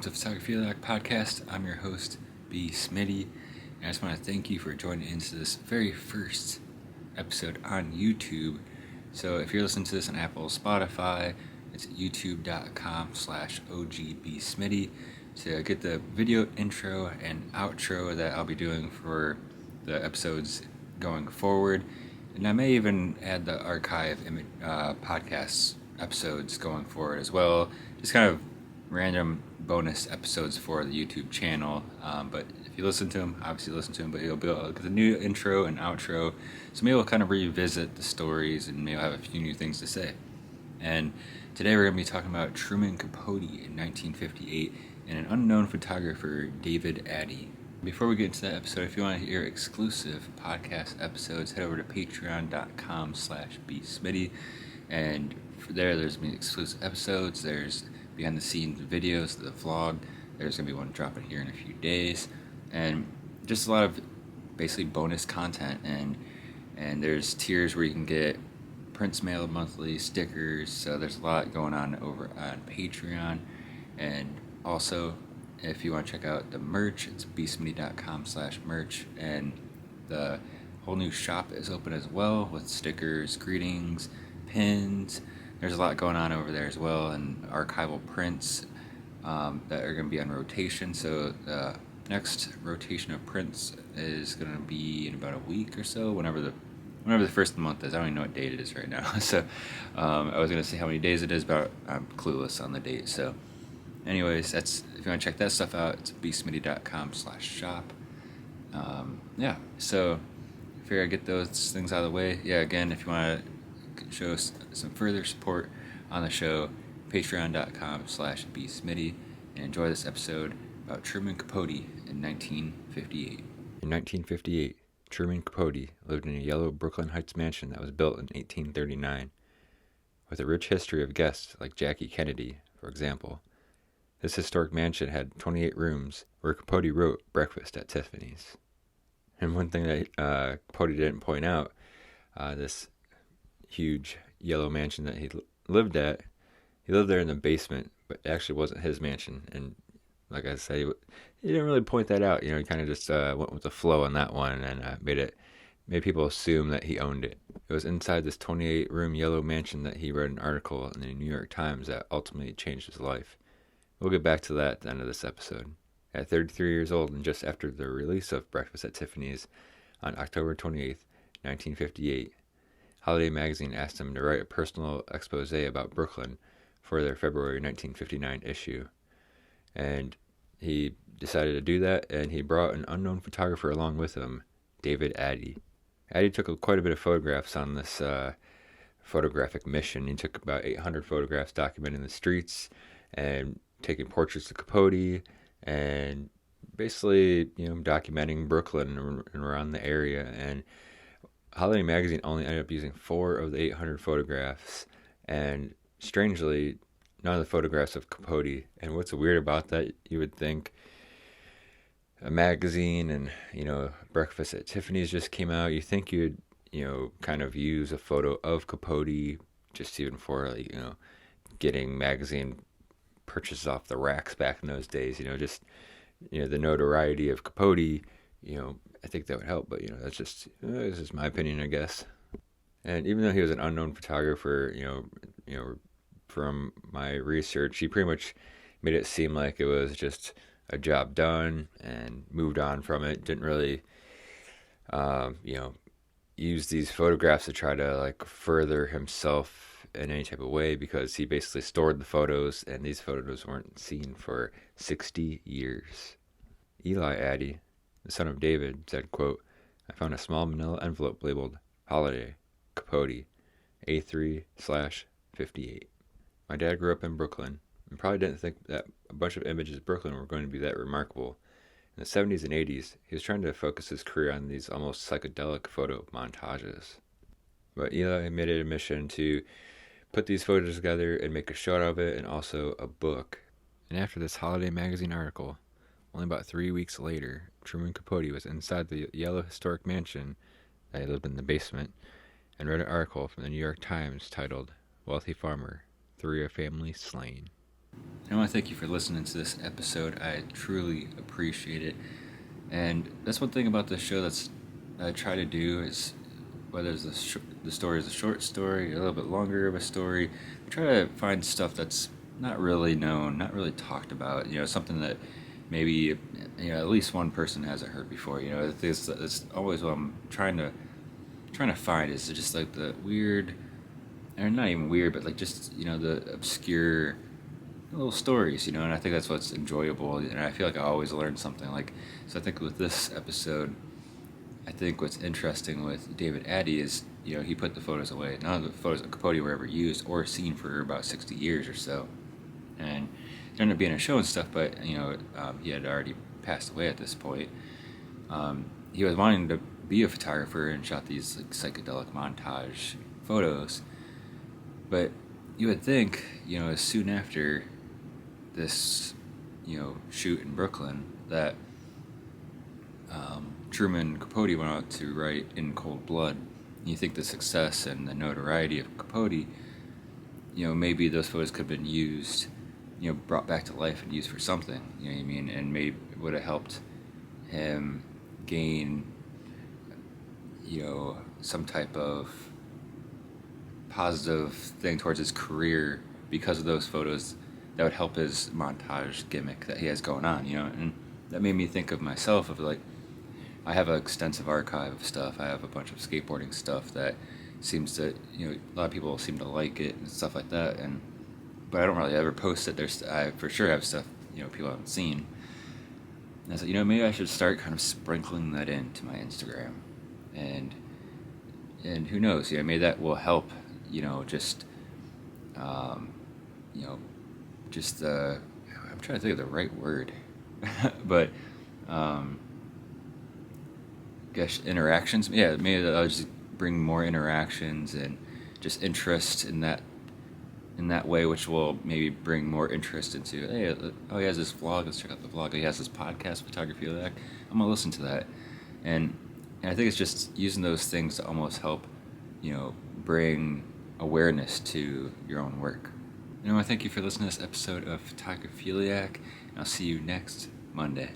to Photographiliac podcast. I'm your host, OGbsmitty, and I just want to thank you for joining into this very first episode on YouTube. So if you're listening to this on Apple, Spotify, it's youtube.com/OGbsmitty to get the video intro and outro that I'll be doing for the episodes going forward. And I may even add the archive podcast episodes going forward as well. Just kind of random bonus episodes for the YouTube channel. But if you listen to them, obviously listen to them, but you'll be able to get the new intro and outro. So maybe we'll kind of revisit the stories and maybe I'll have a few new things to say. And today we're going to be talking about Truman Capote in 1958 and an unknown photographer, David Addy. Before we get into that episode, if you want to hear exclusive podcast episodes, head over to patreon.com/bsmitty. And there's been exclusive episodes. There's behind the scenes videos, the vlog. There's going to be one dropping here in a few days. And just a lot of basically bonus content. And there's tiers where you can get prints mailed monthly, stickers. So there's a lot going on over on Patreon. And also, if you want to check out the merch, it's bsmitty.com/merch. And the whole new shop is open as well with stickers, greetings, pins. There's a lot going on over there as well, and archival prints that are going to be on rotation. So the next rotation of prints is going to be in about a week or so, whenever the first of the month is. I don't even know what date it is right now. So I was going to say how many days it is, but I'm clueless on the date. So anyways, if you want to check that stuff out, it's bsmitty.com/shop. So I figure I get those things out of the way. Again, if you want to show us some further support on the show, patreon.com/bsmitty, and enjoy this episode about Truman Capote in 1958. In 1958, Truman Capote lived in a yellow Brooklyn Heights mansion that was built in 1839. With a rich history of guests like Jackie Kennedy, for example, this historic mansion had 28 rooms where Capote wrote Breakfast at Tiffany's. And one thing that Capote didn't point out, this huge yellow mansion that he lived at, he lived there in the basement, but it actually wasn't his mansion. And like I say, he didn't really point that out. He kind of just went with the flow on that one, and made people assume that he owned it. It was inside this 28-room yellow mansion that he read an article in the New York Times that ultimately changed his life. We'll get back to that at the end of this episode. At 33 years old, and just after the release of Breakfast at Tiffany's on October 28th, 1958, Holiday magazine asked him to write a personal expose about Brooklyn for their February 1959 issue. And he decided to do that, and he brought an unknown photographer along with him, David Addy. Addy took quite a bit of photographs on this photographic mission. He took about 800 photographs documenting the streets and taking portraits of Capote and basically, documenting Brooklyn and around the area. And Holiday magazine only ended up using 4 of the 800 photographs, and strangely, none of the photographs of Capote. And what's weird about that, you would think a magazine and, Breakfast at Tiffany's just came out, you think you'd, kind of use a photo of Capote just even for, getting magazine purchases off the racks back in those days, the notoriety of Capote, I think that would help, but that's just my opinion, I guess. And even though he was an unknown photographer, from my research, he pretty much made it seem like it was just a job done and moved on from it. Didn't really, use these photographs to try to further himself in any type of way, because he basically stored the photos, and these photos weren't seen for 60 years. Eli Addy, the son of David, said, quote, "I found a small manila envelope labeled Holiday, Capote, A3/58. My dad grew up in Brooklyn and probably didn't think that a bunch of images of Brooklyn were going to be that remarkable. In the 70s and 80s, he was trying to focus his career on these almost psychedelic photo montages. But Eli made it a mission to put these photos together and make a show out of it, and also a book. And after this Holiday magazine article, only about 3 weeks later, Truman Capote was inside the yellow historic mansion that he lived in the basement and read an article from the New York Times titled, "Wealthy Farmer, 3 family slain." I want to thank you for listening to this episode. I truly appreciate it. And that's one thing about this show that I try to do is, whether the story is a short story, a little bit longer of a story, I try to find stuff that's not really known, not really talked about. Something that maybe at least one person hasn't heard before. It's always what I'm trying to find is just like the weird, or not even weird, but like just the obscure little stories, and I think that's what's enjoyable, and I feel like I always learn something. So I think with this episode, I think what's interesting with David Addy is, he put the photos away. None of the photos of Capote were ever used or seen for about 60 years or so, and it ended up being a show and stuff, but he had already passed away at this point. He was wanting to be a photographer and shot these like psychedelic montage photos, but you would think, as soon after this, shoot in Brooklyn, that Truman Capote went out to write In Cold Blood. And you think the success and the notoriety of Capote, maybe those photos could have been used, brought back to life and used for something, you know what I mean? And maybe it would have helped him gain, some type of positive thing towards his career because of those photos that would help his montage gimmick that he has going on, and that made me think of myself of like, I have an extensive archive of stuff. I have a bunch of skateboarding stuff that seems to, a lot of people seem to like it and stuff like that, but I don't really ever post it. I for sure have stuff, people haven't seen. And I said, maybe I should start kind of sprinkling that into my Instagram, and who knows, maybe that will help, just, I'm trying to think of the right word, but, gosh, interactions. Yeah, maybe I'll just bring more interactions and just interest in that way, which will maybe bring more interest into, hey, oh, he has this vlog, let's check out the vlog. He has this podcast, Photographiliac, I'm gonna listen to that. And I think it's just using those things to almost help, bring awareness to your own work. I thank you for listening to this episode of Photographiliac, and I'll see you next Monday.